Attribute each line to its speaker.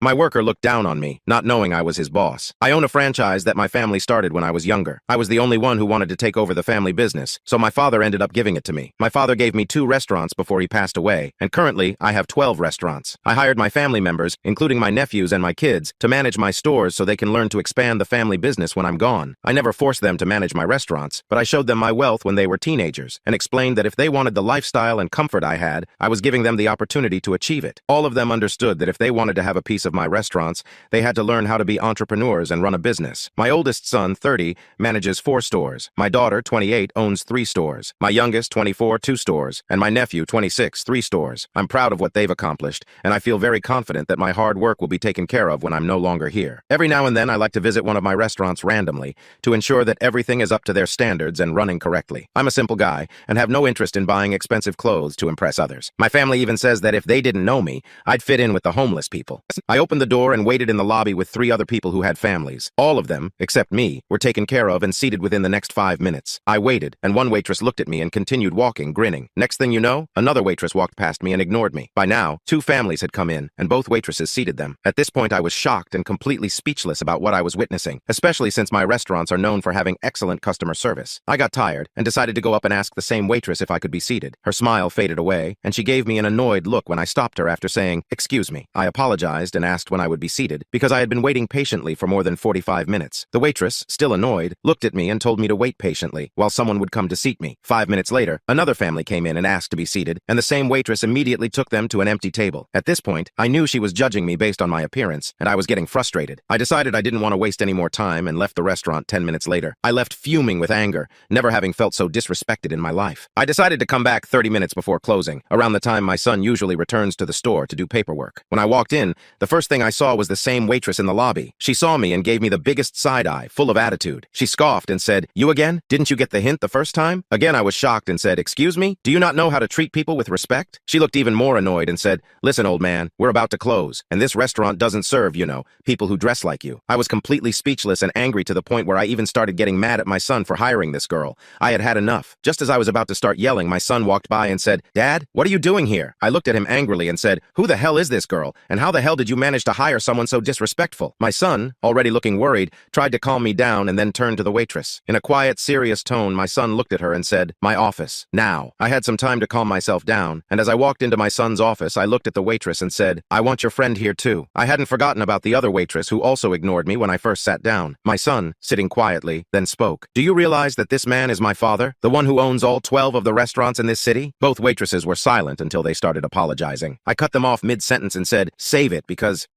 Speaker 1: My worker looked down on me, not knowing I was his boss. I own a franchise that my family started when I was younger. I was the only one who wanted to take over the family business, so my father ended up giving it to me. My father gave me 2 restaurants before he passed away, and currently I have 12 restaurants. I hired my family members, including my nephews and my kids, to manage my stores so they can learn to expand the family business when I'm gone. I never forced them to manage my restaurants, but I showed them my wealth when they were teenagers, and explained that if they wanted the lifestyle and comfort I had, I was giving them the opportunity to achieve it. All of them understood that if they wanted to have a piece of my restaurants, they had to learn how to be entrepreneurs and run a business. My oldest son, 30, manages 4 stores. My daughter, 28, owns 3 stores. My youngest, 24, 2 stores. And my nephew, 26, 3 stores. I'm proud of what they've accomplished, and I feel very confident that my hard work will be taken care of when I'm no longer here. Every now and then, I like to visit one of my restaurants randomly to ensure that everything is up to their standards and running correctly. I'm a simple guy and have no interest in buying expensive clothes to impress others. My family even says that if they didn't know me, I'd fit in with the homeless people. I opened the door and waited in the lobby with 3 other people who had families. All of them, except me, were taken care of and seated within the next 5 minutes. I waited, and one waitress looked at me and continued walking, grinning. Next thing you know, another waitress walked past me and ignored me. By now, 2 families had come in, and both waitresses seated them. At this point, I was shocked and completely speechless about what I was witnessing, especially since my restaurants are known for having excellent customer service. I got tired and decided to go up and ask the same waitress if I could be seated. Her smile faded away, and she gave me an annoyed look when I stopped her after saying, "Excuse me." I apologized and asked when I would be seated, because I had been waiting patiently for more than 45 minutes. The waitress, still annoyed, looked at me and told me to wait patiently while someone would come to seat me. 5 minutes later, another family came in and asked to be seated, and the same waitress immediately took them to an empty table. At this point, I knew she was judging me based on my appearance, and I was getting frustrated. I decided I didn't want to waste any more time and left the restaurant 10 minutes later. I left fuming with anger, never having felt so disrespected in my life. I decided to come back 30 minutes before closing, around the time my son usually returns to the store to do paperwork. When I walked in, the first thing I saw was the same waitress in the lobby. She saw me and gave me the biggest side eye, full of attitude. She scoffed and said, "You again? Didn't you get the hint the first time?" Again, I was shocked and said, "Excuse me? Do you not know how to treat people with respect?" She looked even more annoyed and said, "Listen, old man, we're about to close, and this restaurant doesn't serve, people who dress like you." I was completely speechless and angry to the point where I even started getting mad at my son for hiring this girl. I had had enough. Just as I was about to start yelling, my son walked by and said, "Dad, what are you doing here?" I looked at him angrily and said, "Who the hell is this girl, and how the hell did you manage to hire someone so disrespectful?" My son, already looking worried, tried to calm me down and then turned to the waitress. In a quiet, serious tone, my son looked at her and said, "My office, now." I had some time to calm myself down, and as I walked into my son's office, I looked at the waitress and said, "I want your friend here too." I hadn't forgotten about the other waitress who also ignored me when I first sat down. My son, sitting quietly, then spoke. "Do you realize that this man is my father, the one who owns all 12 of the restaurants in this city?" Both waitresses were silent until they started apologizing. I cut them off mid-sentence and said, "Save it, because